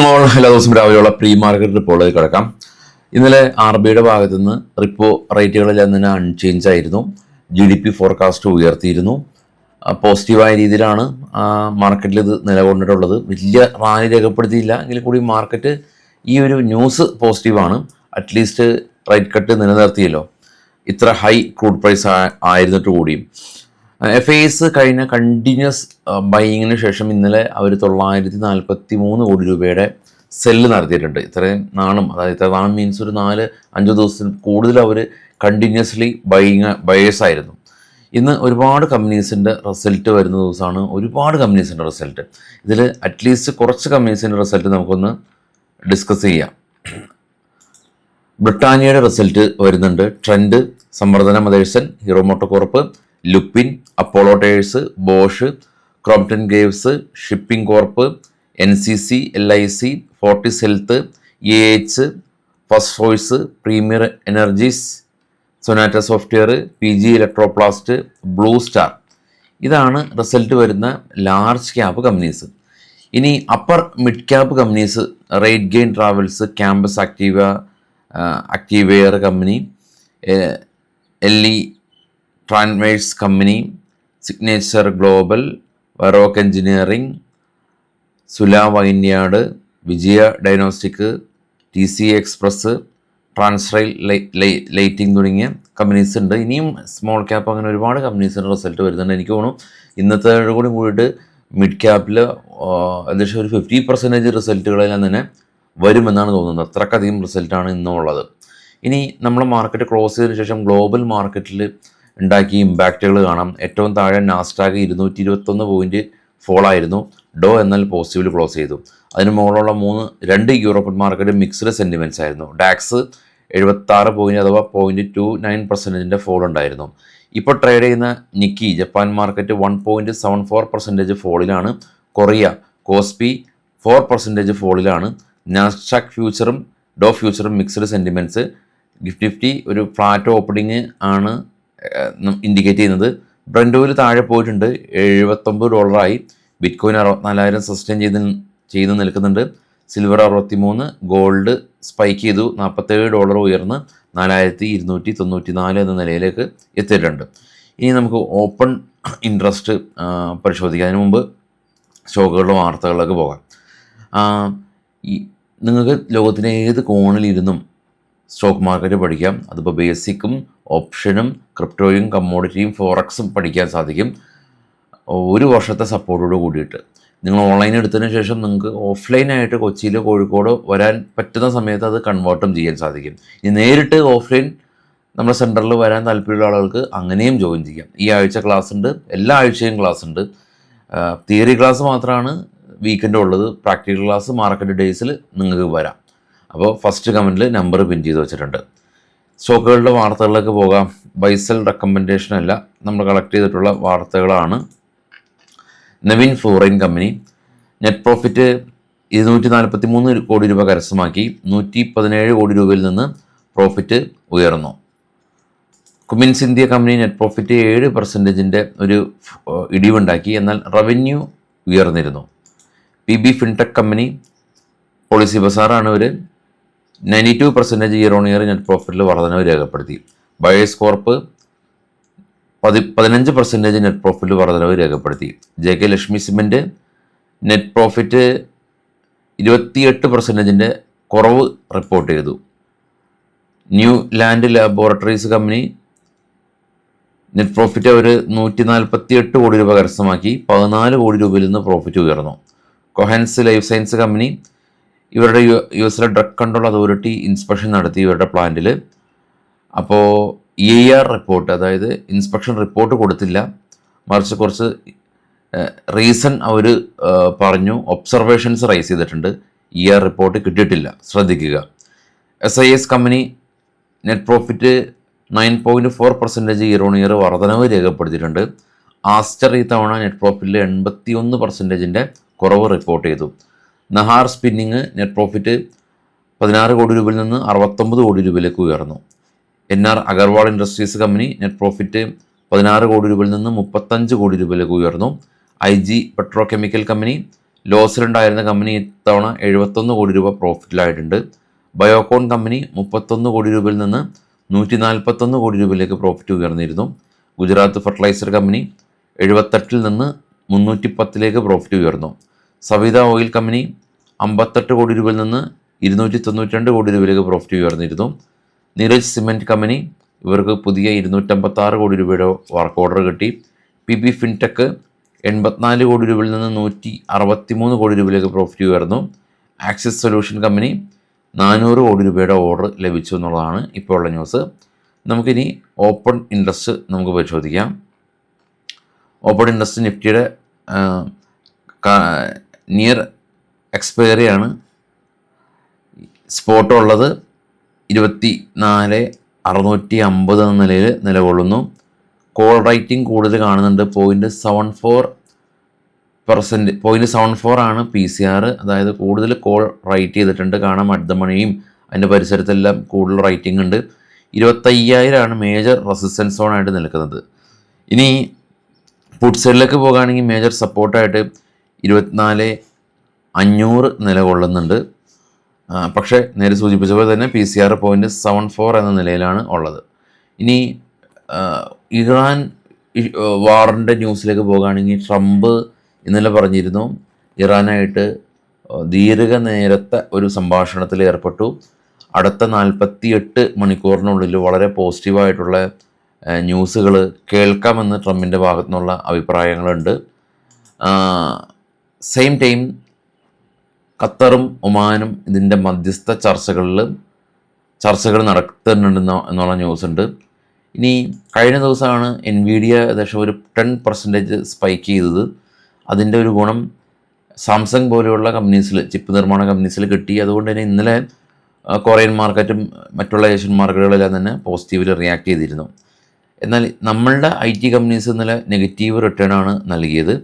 എല്ലാ ദിവസവും രാവിലെയുള്ള പ്രീ മാർക്കറ്റ് റിപ്പോർട്ടിലേക്ക് കിടക്കാം. ഇന്നലെ RBIയുടെ ഭാഗത്തു നിന്ന് റിപ്പോ റേറ്റുകളെല്ലാം തന്നെ അൺചേഞ്ച് ആയിരുന്നു. GDP ഫോർകാസ്റ്റ് ഉയർത്തിയിരുന്നു. പോസിറ്റീവായ രീതിയിലാണ് മാർക്കറ്റിൽ ഇത് നിലകൊണ്ടിട്ടുള്ളത്. വലിയ റാലി രേഖപ്പെടുത്തിയില്ല എങ്കിൽ കൂടി മാർക്കറ്റ് ഈ ഒരു ന്യൂസ് പോസിറ്റീവാണ്. അറ്റ്ലീസ്റ്റ് റേറ്റ് കട്ട് നിലനിർത്തിയല്ലോ. ഇത്ര ഹൈ ക്രൂഡ് പ്രൈസ് ആയിരുന്നിട്ട് കൂടിയും FIS കഴിഞ്ഞ കണ്ടിന്യൂസ് ബൈയിങ്ങിന് ശേഷം ഇന്നലെ അവർ 943 കോടി രൂപയുടെ സെല്ല് നടത്തിയിട്ടുണ്ട്. ഇത്രയും നാളും, അതായത് ഇത്ര നാളും മീൻസ് ഒരു 4-5 ദിവസത്തിൽ കൂടുതൽ അവർ കണ്ടിന്യൂസ്ലി ബയേഴ്സ് ആയിരുന്നു. ഇന്ന് ഒരുപാട് കമ്പനീസിൻ്റെ റിസൾട്ട് വരുന്ന ദിവസമാണ്. ഒരുപാട് കമ്പനീസിൻ്റെ റിസൾട്ട്. ഇതിൽ അറ്റ്ലീസ്റ്റ് കുറച്ച് കമ്പനീസിൻ്റെ റിസൾട്ട് നമുക്കൊന്ന് ഡിസ്കസ് ചെയ്യാം. ബ്രിട്ടാനിയയുടെ റിസൾട്ട് വരുന്നുണ്ട്. Trent, Samvardhana Motherson, Hero MotoCorp, Lupin, Apollo Tyres, Bosch, Crompton Greaves, shipping corp, NCC, LIC, Fortis health, AH, first choice, premier energies, Sonata software, PG Electroplast, blue star. ഇതാണ് result വരുന്ന large cap companies. ഇനി upper mid cap companies, rate gain travels, campus activewear company, LE ട്രാൻവേഴ്സ് company, signature global, Varroc engineering, Sula vineyard, Vijaya diagnostic, TC express, Transrail lighting തുടങ്ങിയ companies ഉണ്ട്. ഇനിയും small cap അങ്ങനെ ഒരുപാട് കമ്പനീസിൻ്റെ result വരുന്നുണ്ട്. എനിക്ക് തോന്നുന്നു ഇന്നത്തെ കൂടി കൂടിയിട്ട് മിഡ് ക്യാപ്പിൽ ഏകദേശം ഒരു 50% റിസൾട്ടുകളെല്ലാം തന്നെ വരുമെന്നാണ് തോന്നുന്നത്. അത്രക്കധികം റിസൾട്ടാണ് ഇന്നുള്ളത്. ഇനി നമ്മൾ മാർക്കറ്റ് ക്ലോസ് ചെയ്തതിനു ശേഷം ഗ്ലോബൽ മാർക്കറ്റിൽ ഉണ്ടാക്കിയ ഇമ്പാക്റ്റുകൾ കാണാം. ഏറ്റവും താഴെ നാസ്ഡാക്ക് 221 പോയിൻറ്റ് ഫോളായിരുന്നു. ഡോ എന്നാൽ പോസിറ്റീവിൽ ക്ലോസ് ചെയ്തു. അതിന് മുകളിലുള്ള 2 യൂറോപ്യൻ മാർക്കറ്റ് മിക്സ്ഡ് സെൻറ്റിമെൻറ്റ്സ് ആയിരുന്നു. ഡാക്സ് 76 പോയിൻറ്റ് അഥവാ 0.29% ഫോൾ ഉണ്ടായിരുന്നു. ഇപ്പോൾ ട്രേഡ് ചെയ്യുന്ന നിക്കി ജപ്പാൻ മാർക്കറ്റ് 1.74% ഫോളിലാണ്. കൊറിയ കോസ്പി 4% ഫോളിലാണ്. നാസ്ഡാക്ക് ഫ്യൂച്ചറും ഡോ ഫ്യൂച്ചറും മിക്സ്ഡ് സെൻറ്റിമെൻറ്റ്സ്. നിഫ്റ്റി ഒരു ഫ്ലാറ്റ് ഓപ്പണിങ് ആണ് ഇൻഡിക്കേറ്റ് ചെയ്യുന്നത്. ബ്രന്റ് ഓയിൽ താഴെ പോയിട്ടുണ്ട്, $79. ബിറ്റ്കോയിൻ 64,000 സസ്റ്റെയിൻ ചെയ്ത് നിൽക്കുന്നുണ്ട്. സിൽവർ 63, ഗോൾഡ് സ്പൈക്ക് ചെയ്തു $47 ഉയർന്ന് 4,294 എന്ന നിലയിലേക്ക് എത്തിയിട്ടുണ്ട്. ഇനി നമുക്ക് ഓപ്പൺ ഇൻട്രസ്റ്റ് പരിശോധിക്കാം. അതിനു മുമ്പ് സ്റ്റോക്കുകളുടെ വാർത്തകളിലേക്ക് പോകാം. നിങ്ങൾക്ക് ലോകത്തിൻ്റെ ഏത് കോണിലിരുന്നും സ്റ്റോക്ക് മാർക്കറ്റ് പഠിക്കാം. അതിപ്പോൾ ബേസിക്കും ഓപ്ഷനും ക്രിപ്റ്റോയും കമ്മോഡിറ്റിയും ഫോറക്സും പഠിക്കാൻ സാധിക്കും. 1 വർഷത്തെ സപ്പോർട്ടോട് കൂടിയിട്ട് നിങ്ങൾ ഓൺലൈൻ എടുത്തതിന് ശേഷം നിങ്ങൾക്ക് ഓഫ്ലൈനായിട്ട് കൊച്ചിയിലോ കോഴിക്കോടോ വരാൻ പറ്റുന്ന സമയത്ത് അത് കൺവേർട്ടും ചെയ്യാൻ സാധിക്കും. ഇനി നേരിട്ട് ഓഫ്ലൈൻ നമ്മുടെ സെൻറ്ററിൽ വരാൻ താല്പര്യമുള്ള ആളുകൾക്ക് അങ്ങനെയും ജോയിൻ ചെയ്യാം. ഈ ആഴ്ച ക്ലാസ് ഉണ്ട്, എല്ലാ ആഴ്ചയും ക്ലാസ് ഉണ്ട്. തിയറി ക്ലാസ് മാത്രമാണ് വീക്കെൻഡ് ഉള്ളത്. പ്രാക്ടിക്കൽ ക്ലാസ് മാർക്കറ്റ് ഡേയ്സിൽ നിങ്ങൾക്ക് വരാം. അപ്പോൾ ഫസ്റ്റ് കമൻറ്റിൽ നമ്പർ പിൻ ചെയ്ത് വെച്ചിട്ടുണ്ട്. സ്റ്റോക്കുകളുടെ വാർത്തകളിലേക്ക് പോകാം. ബൈസൽ റെക്കമെൻഡേഷൻ അല്ല, നമ്മൾ കളക്ട് ചെയ്തിട്ടുള്ള വാർത്തകളാണ്. Naveen fluorine company net profit 243 കോടി രൂപ കരസ്ഥമാക്കി. 117 കോടി രൂപയിൽ നിന്ന് പ്രോഫിറ്റ് ഉയർന്നു. Cummins India company net profit 7% ഒരു ഇടിവുണ്ടാക്കി, എന്നാൽ റവന്യൂ ഉയർന്നിരുന്നു. PB ഫിൻടെക് കമ്പനി പോളിസി ബസാറാണ് ഒരു 92% ഇയർ ഓൺ ഇയർ നെറ്റ് പ്രോഫിറ്റിൽ വർധനവ് രേഖപ്പെടുത്തി. ബയേഴ്സ് കോർപ്പ് 15% നെറ്റ് പ്രോഫിറ്റിൽ വർധനവ് രേഖപ്പെടുത്തി. JK Lakshmi cement net profit 28% കുറവ് റിപ്പോർട്ട് ചെയ്തു. Neuland laboratories company net profit അവർ 148 കോടി രൂപ കരസ്ഥമാക്കി. 14 കോടി രൂപയിൽ നിന്ന് പ്രോഫിറ്റ് ഉയർന്നു. കൊഹൻസ് ലൈഫ് സയൻസ് കമ്പനി ഇവരുടെ US drug control authority inspection നടത്തി ഇവരുടെ പ്ലാന്റിൽ. അപ്പോൾ EIR റിപ്പോർട്ട്, അതായത് ഇൻസ്പെക്ഷൻ റിപ്പോർട്ട് കൊടുത്തില്ല, മറിച്ച് കുറച്ച് റീസൺ അവർ പറഞ്ഞു, ഒബ്സർവേഷൻസ് റൈസ് ചെയ്തിട്ടുണ്ട്. EIR റിപ്പോർട്ട് കിട്ടിയിട്ടില്ല, ശ്രദ്ധിക്കുക. SIS company net profit 9.4% year on year വർധനവ് രേഖപ്പെടുത്തിയിട്ടുണ്ട്. ആസ്റ്റർ ഈ തവണ നെറ്റ് പ്രോഫിറ്റിൽ 81% കുറവ് റിപ്പോർട്ട് ചെയ്തു. നഹാർ സ്പിന്നിങ് നെറ്റ് പ്രോഫിറ്റ് 16 കോടി രൂപയിൽ നിന്ന് 69 കോടി രൂപയിലേക്ക് ഉയർന്നു. NR Agarwal industries company net profit 16 crore രൂപയിൽ നിന്ന് 35 കോടി രൂപയിലേക്ക് ഉയർന്നു. IG പെട്രോ കെമിക്കൽ കമ്പനി ലോസിലുണ്ടായിരുന്ന കമ്പനി ഇത്തവണ 71 കോടി രൂപ പ്രോഫിറ്റിലായിട്ടുണ്ട്. ബയോകോൺ കമ്പനി 31 കോടി രൂപയിൽ നിന്ന് 141 കോടി രൂപയിലേക്ക് പ്രോഫിറ്റ് ഉയർന്നിരുന്നു. ഗുജറാത്ത് ഫെർട്ടിലൈസർ കമ്പനി 78 നിന്ന് 310 പ്രോഫിറ്റ് ഉയർന്നു. സവിത ഓയിൽ കമ്പനി 58 കോടി രൂപയിൽ നിന്ന് 292 കോടി രൂപയിലേക്ക് പ്രോഫിറ്റ് ഉയർന്നിരുന്നു. നീരജ് സിമെൻറ്റ് കമ്പനി ഇവർക്ക് പുതിയ 256 കോടി രൂപയുടെ വർക്ക് ഓർഡർ കിട്ടി. PB ഫിൻടെക് 84 കോടി രൂപയിൽ നിന്ന് 163 കോടി രൂപയിലേക്ക് പ്രോഫിറ്റ് ഉയർന്നു. ആക്സിസ് സൊല്യൂഷൻ കമ്പനി 400 കോടി രൂപയുടെ ഓർഡർ ലഭിച്ചു എന്നുള്ളതാണ് ഇപ്പോൾ ഉള്ള ന്യൂസ്. നമുക്കിനി ഓപ്പൺ ഇൻട്രസ്റ്റ് നമുക്ക് പരിശോധിക്കാം. ഓപ്പൺ ഇൻട്രസ്റ്റ് നിഫ്റ്റിയുടെ നിയർ എക്സ്പയറിയാണ്. സ്പോട്ട് ഉള്ളത് 24,650 എന്ന നിലയിൽ നിലകൊള്ളുന്നു. കോൾ റേറ്റിംഗ് കൂടുതൽ കാണുന്നുണ്ട്. 0.74 ആണ് PCR. അതായത് കൂടുതൽ കോൾ റൈറ്റ് ചെയ്തിട്ടുണ്ട്. കാണാം അറ്റ് ദ മണിയും അതിൻ്റെ പരിസരത്തെല്ലാം കൂടുതൽ റൈറ്റിംഗ് ഉണ്ട്. 25,000 ആണ് മേജർ റെസിസ്റ്റൻസ് സോണായിട്ട് നിൽക്കുന്നത്. ഇനി പുട്ട് സൈഡിലേക്ക് പോകുകയാണെങ്കിൽ മേജർ സപ്പോർട്ടായിട്ട് 24,500 നിലകൊള്ളുന്നുണ്ട്. പക്ഷേ നേരെ സൂചിപ്പിച്ച പോലെ തന്നെ PCR 0.74 എന്ന നിലയിലാണ് ഉള്ളത്. ഇനി ഇറാൻ വാറിൻ്റെ ന്യൂസിലേക്ക് പോകുകയാണെങ്കിൽ ട്രംപ് ഇന്നലെ പറഞ്ഞിരുന്നു ഇറാനായിട്ട് ദീർഘനേരത്തെ ഒരു സംഭാഷണത്തിൽ ഏർപ്പെട്ടു. അടുത്ത 48 മണിക്കൂറിനുള്ളിൽ വളരെ പോസിറ്റീവായിട്ടുള്ള ന്യൂസുകൾ കേൾക്കാമെന്ന് ട്രംപിൻ്റെ ഭാഗത്തു നിന്നുള്ള അഭിപ്രായങ്ങളുണ്ട്. സെയിം ടൈം ഖത്തറും ഒമാനും ഇതിൻ്റെ മധ്യസ്ഥ ചർച്ചകൾ നടത്തുന്നുണ്ടെന്നുള്ള ന്യൂസ് ഉണ്ട്. ഇനി കഴിഞ്ഞ ദിവസമാണ് NVIDIA ഏകദേശം ഒരു 10% സ്പൈക്ക് ചെയ്തത്. അതിൻ്റെ ഒരു ഗുണം സാംസങ് പോലെയുള്ള കമ്പനീസിൽ, ചിപ്പ് നിർമ്മാണ കമ്പനീസിൽ കിട്ടി. അതുകൊണ്ട് തന്നെ ഇന്നലെ കൊറിയൻ മാർക്കറ്റും മറ്റുള്ള ഏഷ്യൻ മാർക്കറ്റുകളെല്ലാം തന്നെ പോസിറ്റീവിൽ റിയാക്ട് ചെയ്തിരുന്നു. എന്നാൽ നമ്മളുടെ IT കമ്പനീസ് ഇന്നലെ നെഗറ്റീവ് റിട്ടേൺ ആണ് നൽകിയത്.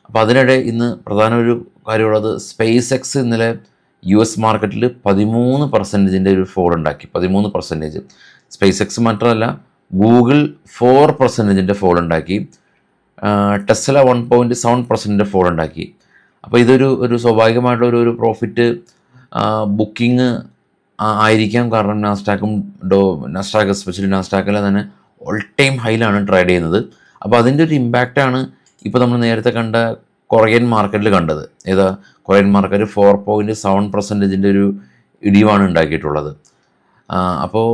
അപ്പോൾ അതിനിടെ ഇന്ന് പ്രധാന ഒരു കാര്യമുള്ളത് സ്പേസ് എക്സ് ഇന്നലെ US മാർക്കറ്റിൽ 13% ഒരു ഫോൾ ഉണ്ടാക്കി. 13%. സ്പേസ് എക്സ് മാത്രമല്ല, ഗൂഗിൾ 4% ഫോൾ ഉണ്ടാക്കി. ടെസ്ല 1.7% ഫോൾ ഉണ്ടാക്കി. അപ്പോൾ ഇതൊരു സ്വാഭാവികമായിട്ടുള്ള ഒരു പ്രോഫിറ്റ് ബുക്കിംഗ് ആയിരിക്കാം. കാരണം നാസ്ഡാക്ക് എസ്പെഷ്യലി നാസ്ഡാക്കിലെ തന്നെ ഓൾ ടൈം ഹൈയിലാണ് ട്രേഡ് ചെയ്യുന്നത്. അപ്പോൾ അതിൻ്റെ ഒരു ഇമ്പാക്റ്റാണ് ഇപ്പോൾ നമ്മൾ നേരത്തെ കണ്ട കൊറിയൻ മാർക്കറ്റിൽ കണ്ടത്. കൊറിയൻ മാർക്കറ്റ് 4.7% ഒരു ഇടിവാണ് ഉണ്ടാക്കിയിട്ടുള്ളത്. അപ്പോൾ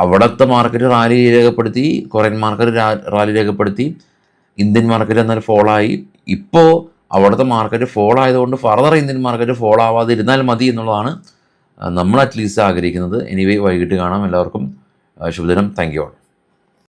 അവിടുത്തെ മാർക്കറ്റ് റാലി രേഖപ്പെടുത്തി, കൊറിയൻ മാർക്കറ്റ് റാലി രേഖപ്പെടുത്തി, ഇന്ത്യൻ മാർക്കറ്റ് എന്നാൽ ഫോളായി. ഇപ്പോൾ അവിടുത്തെ മാർക്കറ്റ് ഫോൾ ആയതുകൊണ്ട് ഫർദർ ഇന്ത്യൻ മാർക്കറ്റ് ഫോൾ ആവാതിരുന്നാൽ മതി എന്നുള്ളതാണ് നമ്മൾ അറ്റ്ലീസ്റ്റ് ആഗ്രഹിക്കുന്നത്. എനിവേ വൈകിട്ട് കാണാം. എല്ലാവർക്കും ശുഭദിനം. Thank you all.